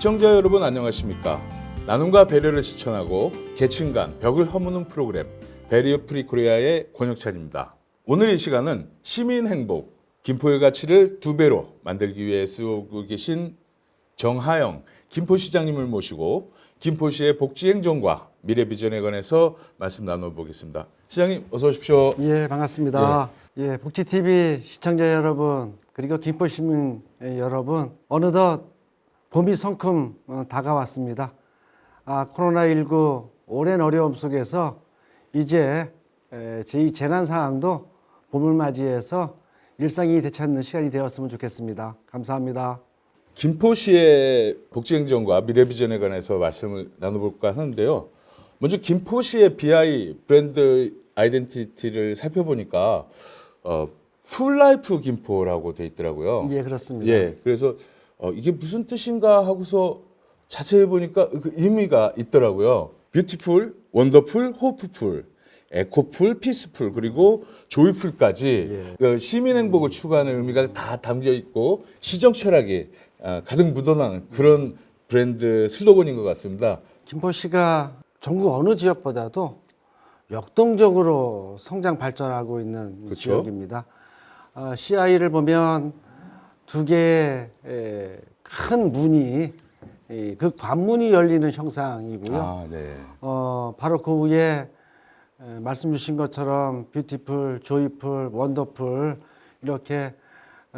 시청자 여러분 안녕하십니까? 나눔과 배려를 실천하고 계층 간 벽을 허무는 프로그램 배리어 프리 코리아의 권혁찬입니다. 오늘 이 시간은 시민 행복, 김포의 가치를 2배로 만들기 위해 쓰고 계신 정하영 김포시장님을 모시고 김포시의 복지 행정과 미래 비전에 관해서 말씀 나눠보겠습니다. 시장님 어서 오십시오. 예, 반갑습니다. 예, 복지 TV 시청자 여러분, 그리고 김포 시민 여러분, 어느덧 봄이 성큼 다가왔습니다. 코로나19 오랜 어려움 속에서 이제 제2 재난 상황도 봄을 맞이해서 일상이 되찾는 시간이 되었으면 좋겠습니다. 감사합니다. 김포시의 복지 행정과 미래 비전에 관해서 말씀을 나눠볼까 하는데요. 먼저 김포시의 BI 브랜드 아이덴티티를 살펴보니까 풀라이프 김포라고 돼 있더라고요. 예, 그렇습니다. 예, 그래서 이게 무슨 뜻인가 하고서 자세히 보니까 그 의미가 있더라고요. 뷰티풀, 원더풀, 호프풀, 에코풀, 피스풀, 그리고 조이풀까지 그 시민 행복을 추구하는 의미가 다 담겨 있고 시정 철학이 가득 묻어나는 그런 브랜드 슬로건인 것 같습니다. 김포시가 전국 어느 지역보다도 역동적으로 성장 발전하고 있는 그렇죠. 지역입니다. CI를 보면 두 개의 큰 문이 그 관문이 열리는 형상이고요. 네. 바로 그 위에 말씀 주신 것처럼 뷰티풀, 조이풀, 원더풀 이렇게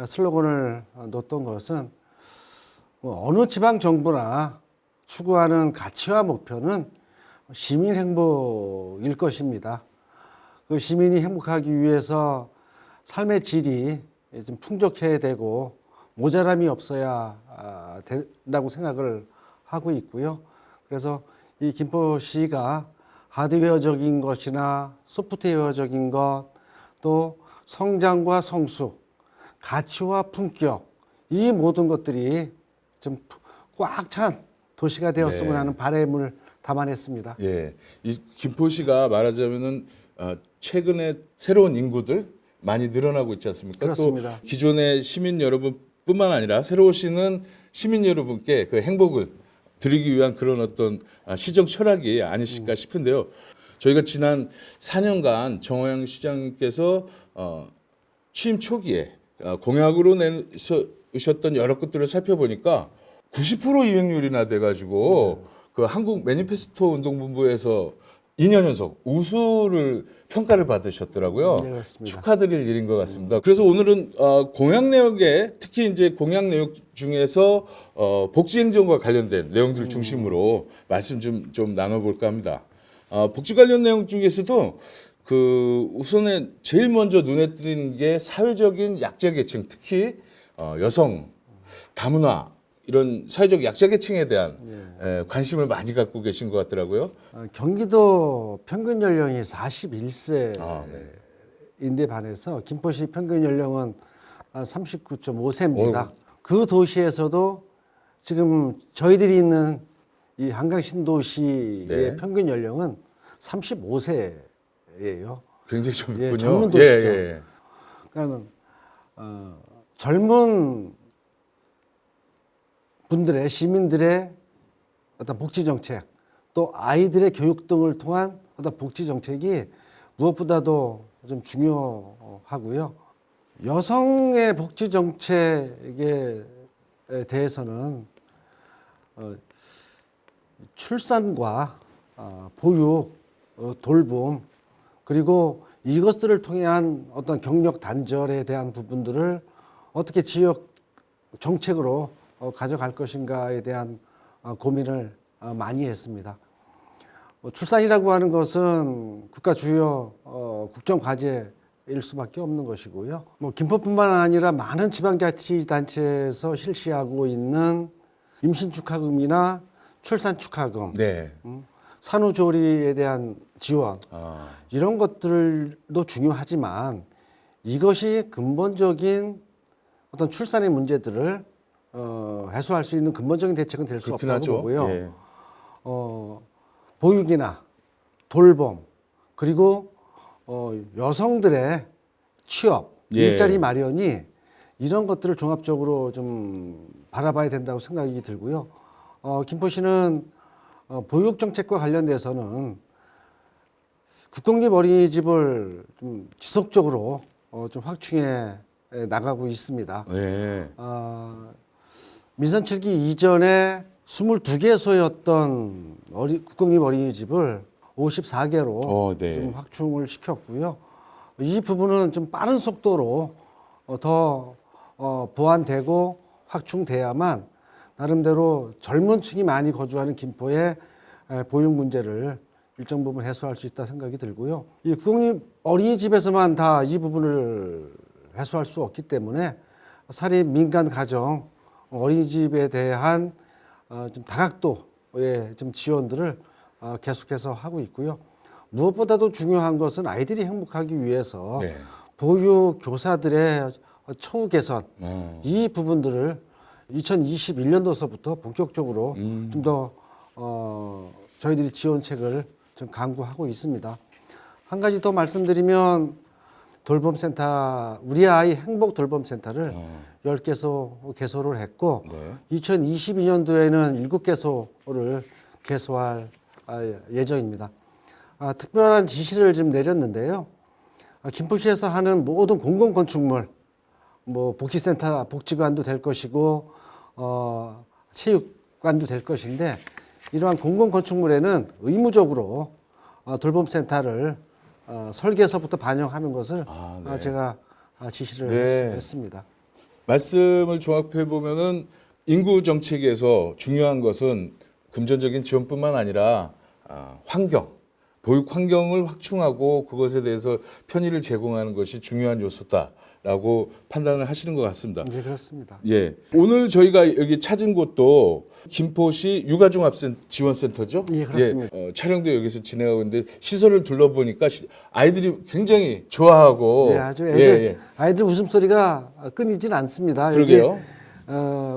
슬로건을 놓던 것은 어느 지방 정부나 추구하는 가치와 목표는 시민 행복일 것입니다. 그 시민이 행복하기 위해서 삶의 질이 좀 풍족해야 되고 모자람이 없어야 된다고 생각을 하고 있고요. 그래서 이 김포시가 하드웨어적인 것이나 소프트웨어적인 것, 또 성장과 성숙, 가치와 품격, 이 모든 것들이 좀 꽉 찬 도시가 되었으면 하는 바람을 담아냈습니다. 예, 이 김포시가 말하자면은 최근에 새로운 인구들 많이 늘어나고 있지 않습니까? 그렇습니다. 또 기존의 시민 여러분뿐만 아니라 새로 오시는 시민 여러분께 그 행복을 드리기 위한 그런 어떤 시정 철학이 아니실까 싶은데요. 저희가 지난 4년간 정호영 시장님께서 취임 초기에 공약으로 내셨던 여러 것들을 살펴보니까 90% 이행률이나 돼가지고 그 한국 매니페스토 운동본부에서 2년 연속 우수를 평가를 받으셨더라고요. 네, 그렇습니다. 축하드릴 일인 것 같습니다. 그래서 오늘은 공약 내역에 특히 이제 공약 내역 중에서 복지 행정과 관련된 내용들 중심으로 말씀 좀 나눠볼까 합니다. 복지 관련 내용 중에서도 그 우선에 제일 먼저 눈에 띄는 게 사회적인 약자계층, 특히 여성, 다문화 이런 사회적 약자계층에 대한 관심을 많이 갖고 계신 것 같더라고요. 경기도 평균 연령이 41세인데 네. 반해서 김포시 평균 연령은 39.5세입니다. 그 도시에서도 지금 저희들이 있는 이 한강 신도시의 평균 연령은 35세예요. 굉장히 젊군요. 예, 젊은 도시죠. 그러니까 젊은 분들의 시민들의 어떤 복지 정책, 또 아이들의 교육 등을 통한 어떤 복지 정책이 무엇보다도 좀 중요하고요. 여성의 복지 정책에 대해서는 출산과 보육, 돌봄, 그리고 이것들을 통한 어떤 경력 단절에 대한 부분들을 어떻게 지역 정책으로 가져갈 것인가에 대한 고민을 많이 했습니다. 출산이라고 하는 것은 국가 주요 국정 과제일 수밖에 없는 것이고요. 김포뿐만 아니라 많은 지방자치단체에서 실시하고 있는 임신 축하금이나 출산 축하금, 산후조리에 대한 지원, 이런 것들도 중요하지만 이것이 근본적인 어떤 출산의 문제들을 해소할 수 있는 근본적인 대책은 될 수 없다고 하죠. 보고요. 예. 보육이나 돌봄, 그리고 여성들의 취업, 일자리 마련이 이런 것들을 종합적으로 좀 바라봐야 된다고 생각이 들고요. 김포시는 보육 정책과 관련돼서는 국공립 어린이집을 좀 지속적으로 좀 확충해 나가고 있습니다. 네. 민선 7기 이전에 22개소였던 국공립 어린이집을 54개로 네. 좀 확충을 시켰고요. 이 부분은 좀 빠른 속도로 더 보완되고 확충돼야만 나름대로 젊은 층이 많이 거주하는 김포의 보육 문제를 일정 부분 해소할 수 있다 생각이 들고요. 이 국공립 어린이집에서만 다 이 부분을 해소할 수 없기 때문에 사립 민간 가정 어린이집에 대한 좀 다각도의 좀 지원들을 계속해서 하고 있고요. 무엇보다도 중요한 것은 아이들이 행복하기 위해서 네. 보육 교사들의 처우 개선 이 부분들을 2021년도서부터 본격적으로 좀 더 저희들이 지원책을 좀 강구하고 있습니다. 한 가지 더 말씀드리면 돌봄센터 우리 아이 행복 돌봄센터를 10개소 개소를 했고 네. 2022년도에는 7개소를 개소할 예정입니다. 특별한 지시를 좀 내렸는데요. 김포시에서 하는 모든 공공건축물, 뭐 복지센터, 복지관도 될 것이고 체육관도 될 것인데 이러한 공공건축물에는 의무적으로 돌봄센터를 설계서부터 반영하는 것을 네. 제가 지시를 네. 했습니다. 말씀을 종합해 보면은 인구 정책에서 중요한 것은 금전적인 지원뿐만 아니라 환경, 보육 환경을 확충하고 그것에 대해서 편의를 제공하는 것이 중요한 요소다라고 판단을 하시는 것 같습니다. 네, 그렇습니다. 예. 오늘 저희가 여기 찾은 곳도 김포시 육아종합지원센터죠? 예, 그렇습니다. 예, 촬영도 여기서 진행하고 있는데 시설을 둘러보니까 아이들이 굉장히 좋아하고 네, 아주 아이들 웃음소리가 끊이질 않습니다. 그러게요. 여기,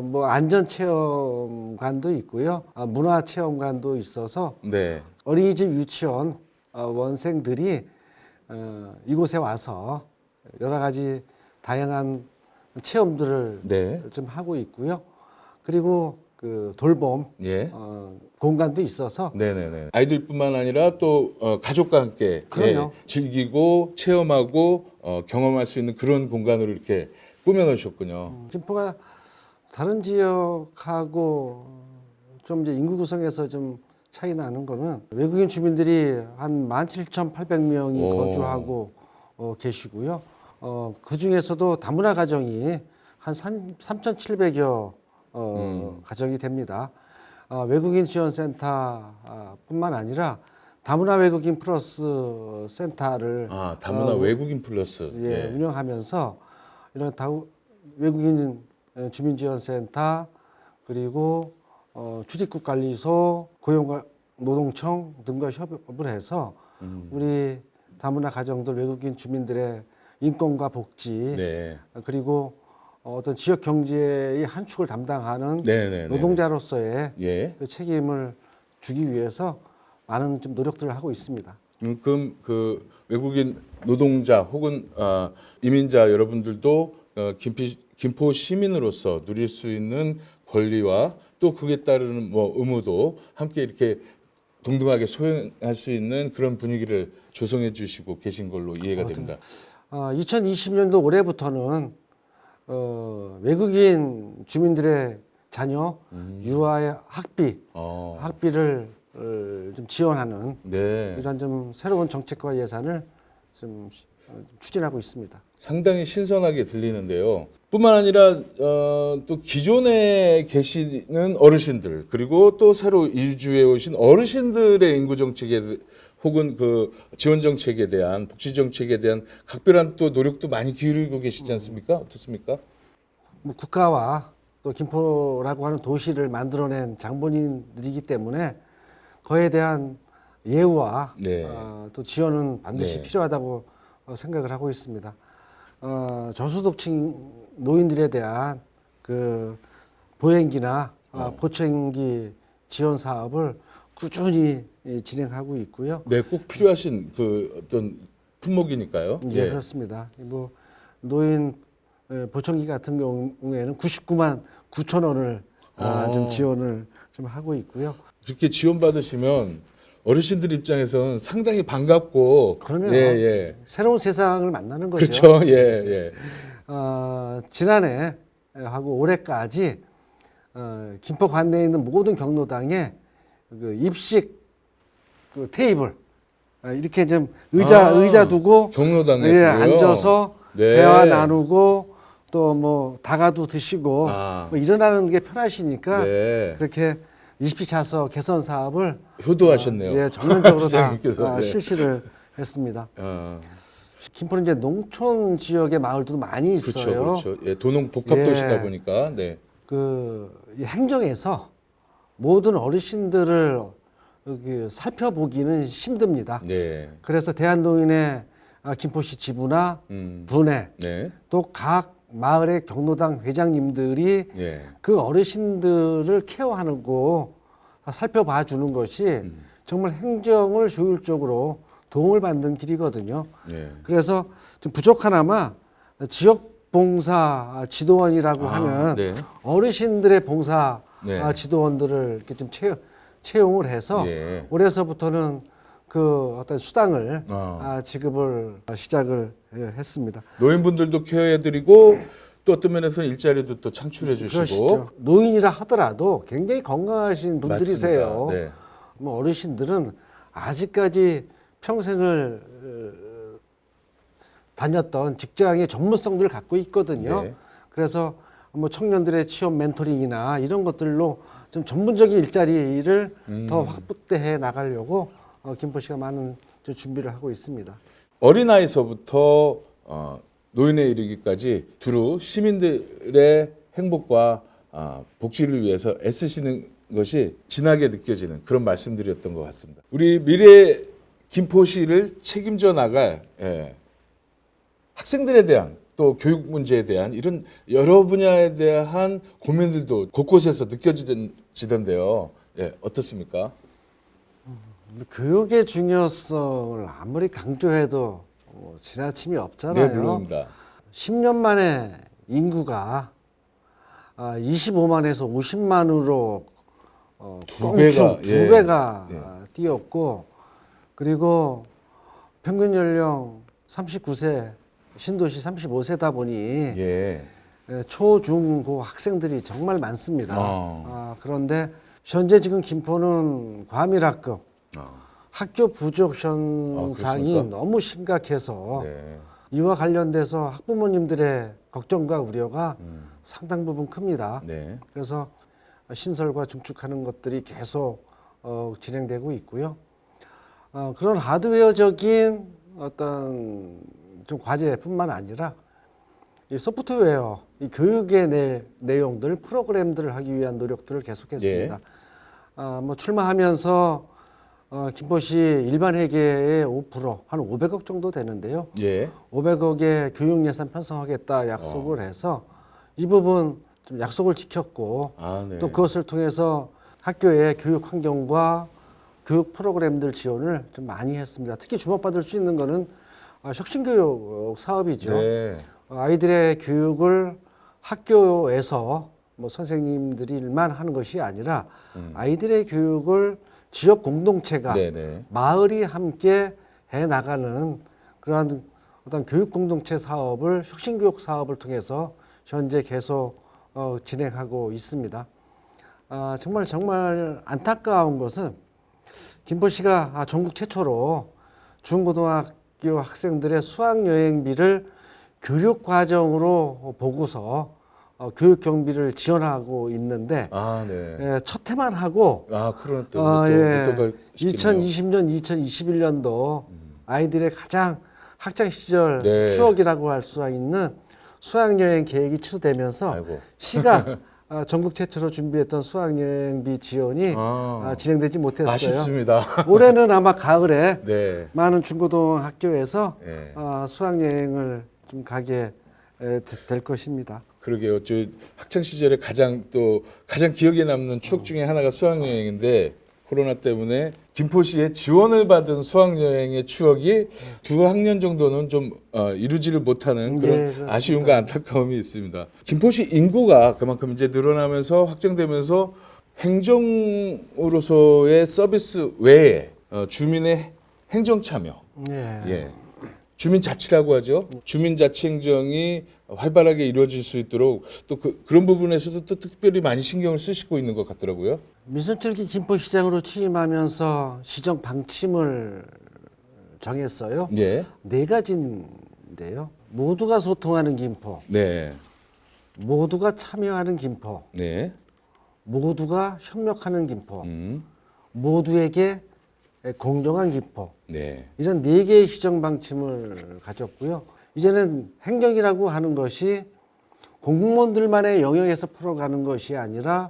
뭐 안전체험관도 있고요. 문화체험관도 있어서 네. 어린이집 유치원 원생들이 이곳에 와서 여러 가지 다양한 체험들을 네. 좀 하고 있고요. 그리고 그 돌봄 예. 공간도 있어서 네네네. 아이들뿐만 아니라 또 가족과 함께 그럼요. 즐기고 체험하고 경험할 수 있는 그런 공간으로 이렇게 꾸며놓으셨군요. 김포가 다른 지역하고 좀 이제 인구 구성에서 좀 차이 나는 거는 외국인 주민들이 한 17,800명이 오. 거주하고 계시고요. 그 중에서도 다문화 가정이 한 3,700여 가정이 됩니다. 외국인 지원센터뿐만 아니라 다문화 외국인 플러스 센터를 다문화 외국인 플러스. 운영하면서 이런 외국인 주민지원센터 그리고 출입국관리소, 고용노동청 등과 협업을 해서 우리 다문화 가정들 외국인 주민들의 인권과 복지 네. 그리고 어떤 지역 경제의 한 축을 담당하는 네네네. 노동자로서의 예. 그 책임을 주기 위해서 많은 좀 노력들을 하고 있습니다. 그럼 그 외국인 노동자 혹은 이민자 여러분들도 김포 시민으로서 누릴 수 있는 권리와 또 그에 따르는 뭐 의무도 함께 이렇게 동등하게 소행할 수 있는 그런 분위기를 조성해 주시고 계신 걸로 이해가 됩니다. 2020년도 올해부터는 외국인 주민들의 자녀 유아의 학비를 좀 지원하는 네. 이런 좀 새로운 정책과 예산을 좀 추진하고 있습니다. 상당히 신선하게 들리는데요. 뿐만 아니라 또 기존에 계시는 어르신들 그리고 또 새로 이주해 오신 어르신들의 인구 정책에 혹은 그 지원 정책에 대한 복지 정책에 대한 각별한 또 노력도 많이 기울이고 계시지 않습니까? 어떻습니까? 뭐 국가와 또 김포라고 하는 도시를 만들어낸 장본인들이기 때문에 그에 대한 예우와 네. 또 지원은 반드시 네. 필요하다고 생각을 하고 있습니다. 저소득층 노인들에 대한 그 보행기나 보청기 지원 사업을 꾸준히 진행하고 있고요. 네, 꼭 필요하신 그 어떤 품목이니까요. 예, 그렇습니다. 뭐 노인 보청기 같은 경우에는 99만 9천 원을 좀 지원을 좀 하고 있고요. 이렇게 지원받으시면 어르신들 입장에서는 상당히 반갑고 그러면 예. 새로운 세상을 만나는 거죠. 그렇죠. 예. 지난해 하고 올해까지 김포 관내에 있는 모든 경로당에 그 입식 그 테이블 이렇게 좀 의자 두고 경로당에서요? 예, 앉아서 네. 대화 나누고 또 뭐 다가도 드시고 뭐 일어나는 게 편하시니까 네. 그렇게 20차서 개선 사업을 효도하셨네요. 예, 전면적으로 다 시장님께서. 네. 실시를 했습니다. 김포는 이제 농촌 지역의 마을도 많이 있어요. 그렇죠. 예, 도농 복합 예. 도시다 보니까 네. 이 행정에서 모든 어르신들을 여기 살펴보기는 힘듭니다. 네. 그래서 대한노인의 김포시 지부나 분회 네. 또 각 마을의 경로당 회장님들이 네. 그 어르신들을 케어하고 살펴봐 주는 것이 정말 행정을 효율적으로 도움을 받는 길이거든요. 네. 그래서 좀 부족하나마 지역봉사 지도원이라고 하는 네. 어르신들의 봉사 네. 지도원들을 이렇게 좀 채용을 해서 예. 올해서부터는 그 어떤 수당을 아. 지급을 시작을 했습니다. 노인분들도 케어해드리고 또 어떤 면에서는 일자리도 또 창출해주시고 그러시죠. 노인이라 하더라도 굉장히 건강하신 분들이세요. 맞습니다. 네. 뭐 어르신들은 아직까지 평생을 다녔던 직장의 전문성들을 갖고 있거든요. 네. 그래서 뭐 청년들의 취업 멘토링이나 이런 것들로 좀 전문적인 일자리를 더 확대해 나가려고 김포시가 많은 준비를 하고 있습니다. 어린아이서부터 노인에 이르기까지 두루 시민들의 행복과 복지를 위해서 애쓰시는 것이 진하게 느껴지는 그런 말씀들이었던 것 같습니다. 우리 미래 김포시를 책임져 나갈 학생들에 대한 또 교육 문제에 대한 이런 여러 분야에 대한 고민들도 곳곳에서 느껴지던데요. 예, 어떻습니까? 교육의 중요성을 아무리 강조해도 지나침이 없잖아요. 네, 물론입니다. 10년 만에 인구가 25만에서 50만으로 두 배가, 두 예. 배가 예. 뛰었고 그리고 평균 연령 39세 신도시 35세다 보니 예. 초, 중, 고 학생들이 정말 많습니다. 그런데 현재 지금 김포는 과밀학급 학교 부족 현상이 그렇습니까? 너무 심각해서 네. 이와 관련돼서 학부모님들의 걱정과 우려가 상당 부분 큽니다. 네. 그래서 신설과 중축하는 것들이 계속 진행되고 있고요. 그런 하드웨어적인 어떤 좀 과제뿐만 아니라 이 소프트웨어, 이 교육의 내용들, 프로그램들을 하기 위한 노력들을 계속했습니다. 뭐 출마하면서 김포시 일반 회계의 5%, 한 500억 정도 되는데요. 예. 500억의 교육 예산 편성하겠다 약속을 해서 이 부분 좀 약속을 지켰고 네. 또 그것을 통해서 학교의 교육 환경과 교육 프로그램들 지원을 좀 많이 했습니다. 특히 주목받을 수 있는 거는 혁신교육 사업이죠. 네. 아이들의 교육을 학교에서 뭐 선생님들만 하는 것이 아니라 아이들의 교육을 지역 공동체가 네네. 마을이 함께 해 나가는 그러한 어떤 교육 공동체 사업을 혁신교육 사업을 통해서 현재 계속 진행하고 있습니다. 정말 안타까운 것은 김포시가 전국 최초로 중고등학교 학생들의 수학여행비를 교육과정으로 보고서 교육 경비를 지원하고 있는데 네. 첫 해만 하고 그런 또 2020년, 2021년도 아이들의 가장 학창 시절 네. 추억이라고 할 수 있는 수학여행 계획이 취소되면서 아이고. 시가 전국 최초로 준비했던 수학여행비 지원이 진행되지 못했어요. 아쉽습니다. 올해는 아마 가을에 네. 많은 중고등학교에서 네. 수학여행을 좀 가게 될 것입니다. 그러게요. 저 학창 시절에 가장 기억에 남는 추억 중에 하나가 수학여행인데 코로나 때문에 김포시에 지원을 받은 수학여행의 추억이 두 학년 정도는 좀 이루지를 못하는 그런 그렇습니다. 아쉬움과 안타까움이 있습니다. 김포시 인구가 그만큼 이제 늘어나면서 확장되면서 행정으로서의 서비스 외에 주민의 행정 참여, 예. 예. 주민자치라고 하죠. 주민자치행정이 활발하게 이루어질 수 있도록 또 그런 부분에서도 또 특별히 많이 신경을 쓰시고 있는 것 같더라고요. 민선철기 김포시장으로 취임하면서 시정 방침을 정했어요. 예. 4가지인데요. 모두가 소통하는 김포, 네. 모두가 참여하는 김포, 네. 모두가 협력하는 김포, 모두에게 공정한 김포. 네. 이런 4개의 시정 방침을 가졌고요. 이제는 행정이라고 하는 것이 공무원들만의 영역에서 풀어가는 것이 아니라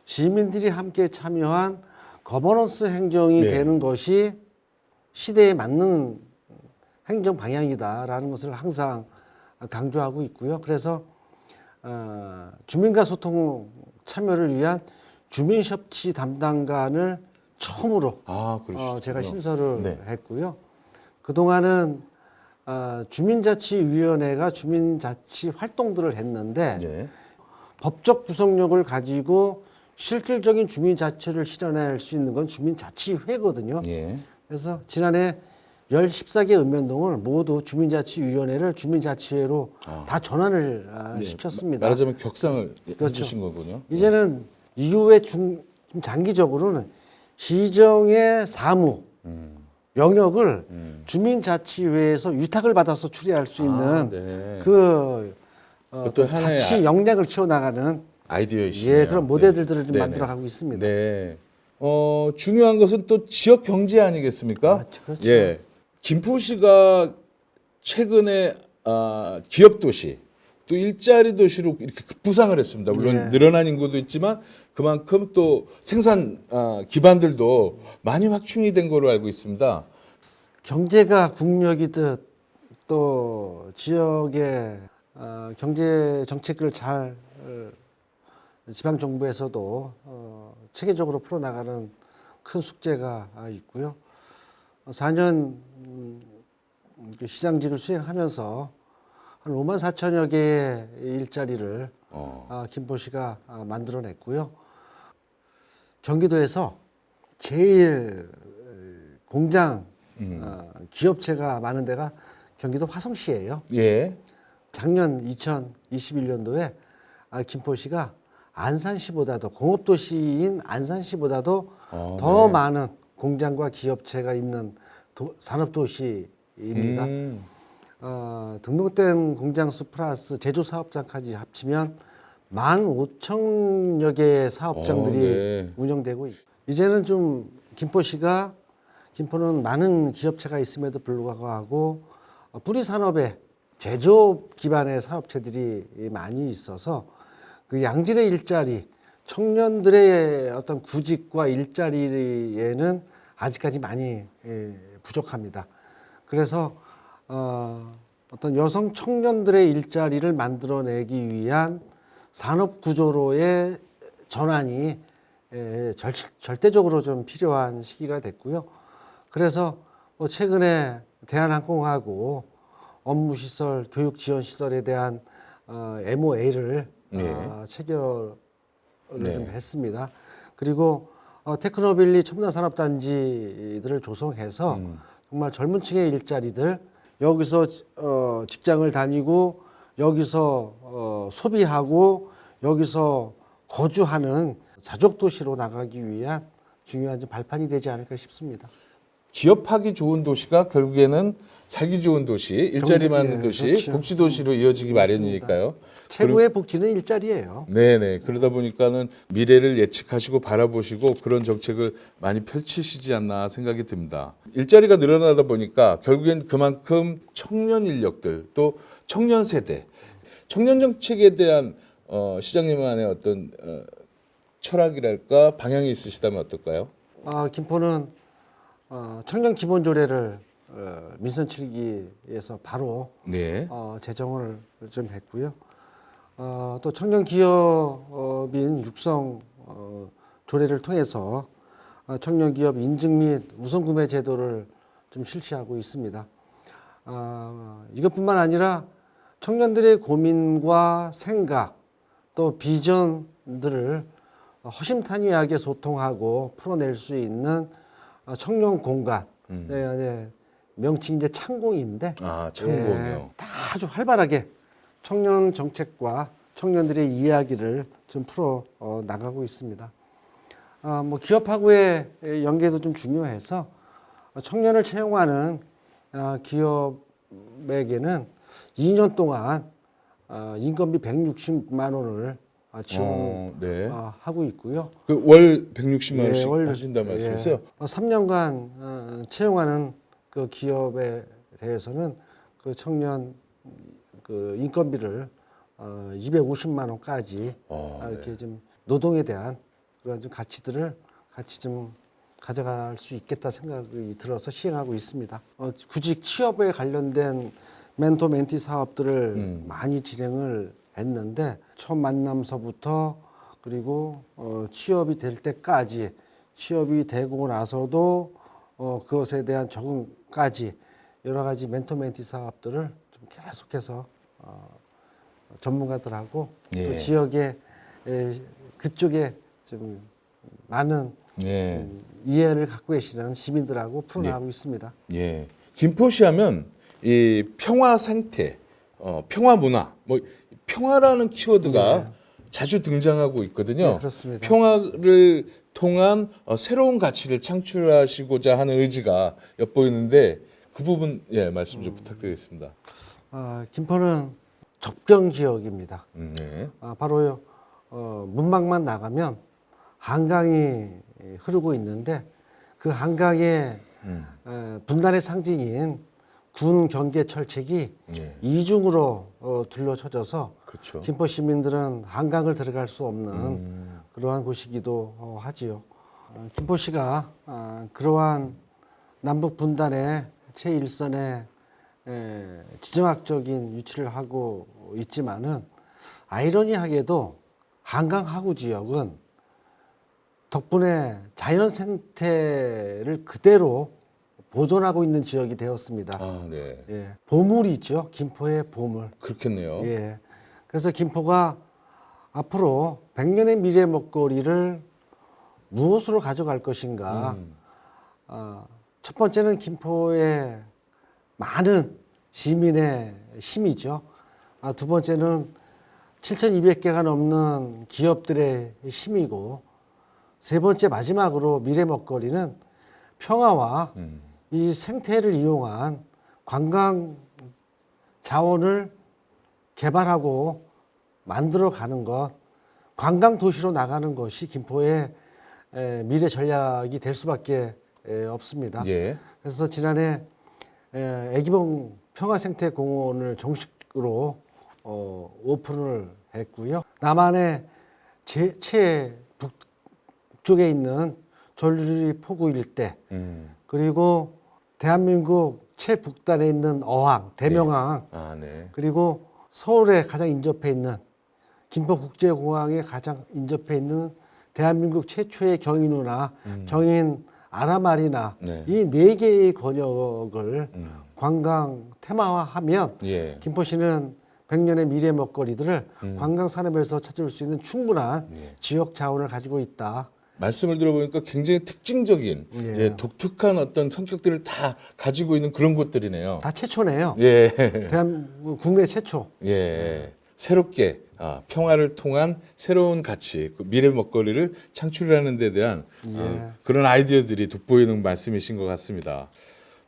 시민들이 함께 참여한 거버넌스 행정이 네. 되는 것이 시대에 맞는 행정 방향이다라는 것을 항상 강조하고 있고요. 그래서 주민과 소통 참여를 위한 주민협치 담당관을 처음으로 그러시군요. 제가 신설을 네. 했고요. 그동안은 주민자치위원회가 주민자치 활동들을 했는데 네. 법적 구성력을 가지고 실질적인 주민자치를 실현할 수 있는 건 주민자치회거든요. 예. 그래서 지난해 14개 읍면동을 모두 주민자치위원회를 주민자치회로 다 전환을 네. 시켰습니다. 말하자면 격상을 그렇죠. 해주신 거군요. 이제는 이후에 좀 장기적으로는 시정의 사무 영역을 주민자치회에서 위탁을 받아서 추리할 수 있는 네. 또 하나의 자치 역량을 키워나가는 아이디어이시네요. 그런 모델들을 좀 네네. 만들어가고 있습니다. 네. 중요한 것은 또 지역 경제 아니겠습니까? 그렇죠. 예. 김포시가 최근에 기업 도시 또 일자리 도시로 이렇게 급부상을 했습니다. 물론 네. 늘어난 인구도 있지만 그만큼 또 생산 기반들도 많이 확충이 된 거로 알고 있습니다. 경제가 국력이듯 또 지역의 경제 정책을 잘 지방 정부에서도 체계적으로 풀어나가는 큰 숙제가 있고요. 4년 시장직을 수행하면서 한 5만 4천여 개의 일자리를 김포시가 만들어냈고요. 경기도에서 제일 공장 기업체가 많은 데가 경기도 화성시예요. 예. 작년 2021년도에 김포시가 안산시보다도 공업도시인 안산시보다도 더 네. 많은 공장과 기업체가 있는 산업도시입니다. 등록된 공장수 플러스 제조사업장까지 합치면 15,000여 개의 사업장들이 네. 운영되고 이제는 좀 김포는 많은 기업체가 있음에도 불구하고 뿌리 산업에 제조업 기반의 사업체들이 많이 있어서 그 양질의 일자리, 청년들의 어떤 구직과 일자리에는 아직까지 많이 부족합니다. 그래서 어떤 여성 청년들의 일자리를 만들어내기 위한 산업 구조로의 전환이 절대적으로 좀 필요한 시기가 됐고요. 그래서 최근에 대한항공하고 업무시설, 교육지원시설에 대한 MOA를 체결을 좀 했습니다. 그리고 테크노밸리 첨단산업단지들을 조성해서 정말 젊은 층의 일자리들 여기서 직장을 다니고 여기서 소비하고 여기서 거주하는 자족도시로 나가기 위한 중요한 발판이 되지 않을까 싶습니다. 기업하기 좋은 도시가 결국에는 살기 좋은 도시, 일자리 많은 도시, 그렇죠. 복지 도시로 이어지기 마련이니까요. 최고의 복지는 일자리예요. 네네. 그러다 보니까는 미래를 예측하시고 바라보시고 그런 정책을 많이 펼치시지 않나 생각이 듭니다. 일자리가 늘어나다 보니까 결국엔 그만큼 청년 인력들 또 청년 세대, 청년 정책에 대한 시장님만의 어떤 철학이랄까 방향이 있으시다면 어떨까요? 김포는 청년 기본조례를 민선 7기에서 바로 네. 제정을 좀 했고요. 또 청년 기업인 육성 조례를 통해서 청년 기업 인증 및 우선 구매 제도를 좀 실시하고 있습니다. 이것뿐만 아니라 청년들의 고민과 생각 또 비전들을 허심탄회하게 소통하고 풀어낼 수 있는 청년 공간. 명칭이 이제 창공인데 창공이요. 다 아주 활발하게 청년 정책과 청년들의 이야기를 좀 풀어 나가고 있습니다. 뭐 기업하고의 연계도 좀 중요해서 청년을 채용하는 기업에게는 2년 동안 인건비 160만 원을 지원하고 있고요. 월 160만 원씩 월, 하신다 말씀이세요? 3년간 채용하는 그 기업에 대해서는 그 청년 그 인건비를 250만 원까지 이렇게 좀 노동에 대한 그런 좀 가치들을 같이 좀 가져갈 수 있겠다 생각이 들어서 시행하고 있습니다. 구직 취업에 관련된 멘토 멘티 사업들을 많이 진행을 했는데 첫 만남서부터 그리고 취업이 될 때까지 취업이 되고 나서도 그것에 대한 적응까지 여러 가지 멘토 멘티 사업들을 좀 계속해서 전문가들하고 또 지역에 그쪽에 좀 많은 이해를 갖고 계시는 시민들하고 풀어나가고 있습니다. 김포시 하면 이 평화 생태, 평화 문화, 뭐 평화라는 키워드가 자주 등장하고 있거든요. 네, 그렇습니다. 평화를 통한 새로운 가치를 창출하시고자 하는 의지가 엿보이는데 그 부분 말씀 좀 부탁드리겠습니다. 김포는 접경 지역입니다. 네. 바로 문막만 나가면 한강이 흐르고 있는데 그 한강의 분단의 상징인 군 경계 철책이 이중으로 둘러쳐져서 그렇죠. 김포 시민들은 한강을 들어갈 수 없는 그러한 곳이기도 하지요. 김포시가 그러한 남북 분단의 제1선에 지정학적인 위치를 하고 있지만은 아이러니하게도 한강 하구 지역은 덕분에 자연 생태를 그대로 보존하고 있는 지역이 되었습니다. 보물이죠. 김포의 보물. 그렇겠네요. 그래서 김포가 앞으로 100년의 미래 먹거리를 무엇으로 가져갈 것인가. 첫 번째는 김포의 많은 시민의 힘이죠. 두 번째는 7,200개가 넘는 기업들의 힘이고, 세 번째 마지막으로 미래 먹거리는 평화와 이 생태를 이용한 관광 자원을 개발하고 만들어 가는 것, 관광 도시로 나가는 것이 김포의 미래 전략이 될 수밖에 없습니다. 그래서 지난해 애기봉 평화생태공원을 정식으로 오픈을 했고요. 남한의 북쪽에 있는 전류리 포구 일대, 그리고 대한민국 최북단에 있는 어항, 대명항, 그리고 서울에 가장 인접해 있는 김포국제공항에 가장 인접해 있는 대한민국 최초의 경인우나 경인 아라마리나 이 네 개의 권역을 관광 테마화하면 김포시는 100년의 미래 먹거리들을 관광 산업에서 찾을 수 있는 충분한 지역 자원을 가지고 있다. 말씀을 들어보니까 굉장히 특징적인 독특한 어떤 성격들을 다 가지고 있는 그런 곳들이네요. 다 최초네요. 대한민국 국내 최초. 새롭게 평화를 통한 새로운 가치, 그 미래 먹거리를 창출하는 데 대한 그런 아이디어들이 돋보이는 말씀이신 것 같습니다.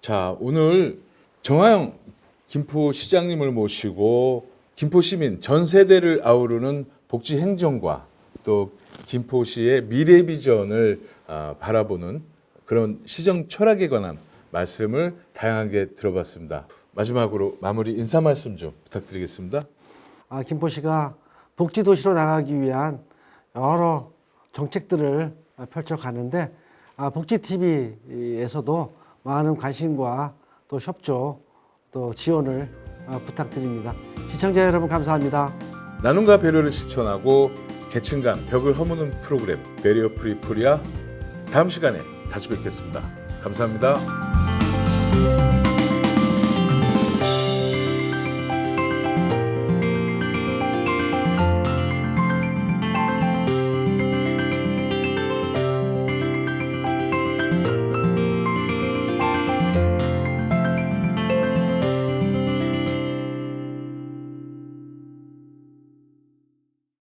자, 오늘 정하영 김포시장님을 모시고 김포 시민 전 세대를 아우르는 복지 행정과 또 김포시의 미래 비전을 바라보는 그런 시정 철학에 관한 말씀을 다양하게 들어봤습니다. 마지막으로 마무리 인사 말씀 좀 부탁드리겠습니다. 김포시가 복지도시로 나가기 위한 여러 정책들을 펼쳐가는데 복지TV에서도 많은 관심과 또 협조 또 지원을 부탁드립니다. 시청자 여러분 감사합니다. 나눔과 배려를 실천하고 계층 간 벽을 허무는 프로그램 베리어 프리 코리아 다음 시간에 다시 뵙겠습니다. 감사합니다.